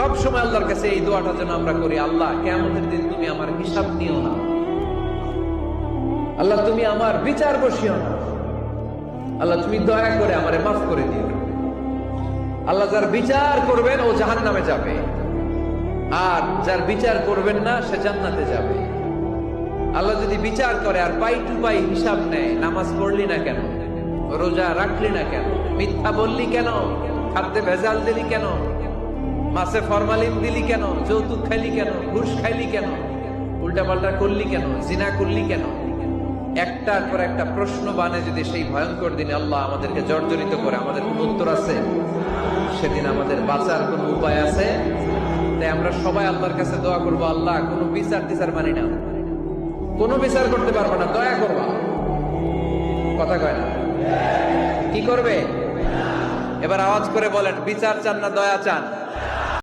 সব সময় আল্লাহর কাছে এই দোয়াটা যেন আমরা করি, আল্লাহ কিয়ামতের দিন তুমি আমার হিসাব নিও না, আল্লাহ তুমি আমার বিচার বসিও না, আল্লাহ তুমি দয়া করে আমারে মাফ করে দিও। আল্লাহ যার বিচার করবেন ও জাহান্নামে যাবে, আর যার বিচার করবেন না সে জান্নাতে যাবে। আল্লাহ যদি বিচার করে আর পাই টু পাই হিসাব নেয়, নামাজ পড়লি না কেন, রোজা রাখলি না কেন, মিথ্যা বললি কেন, খাদ্যে ভেজাল দিলি কেন, মাছে ফরমালিন দিলি কেন, যৌতুক খাইলি কেন, ঘুষ খাইলি কেন, উল্টাপাল্টা করলি কেন, জিনা করলি কেন, একটার পর একটা প্রশ্ন বানে যদি সেই ভয়ঙ্কর দিনে আল্লাহ আমাদেরকে জর্জরিত করে, আমাদের কোন উত্তর আছে? সেদিন আমাদের বাঁচার কোন উপায় আছে? তাই আমরা সবাই আল্লাহর কাছে দোয়া করবো, আল্লাহ কোনো বিচার টিচার মানি না, কোনো বিচার করতে পারবো না, দয়া করবা। কথা কয় না? কি করবে? এবার আওয়াজ করে বলেন, বিচার চান না দয়া চান?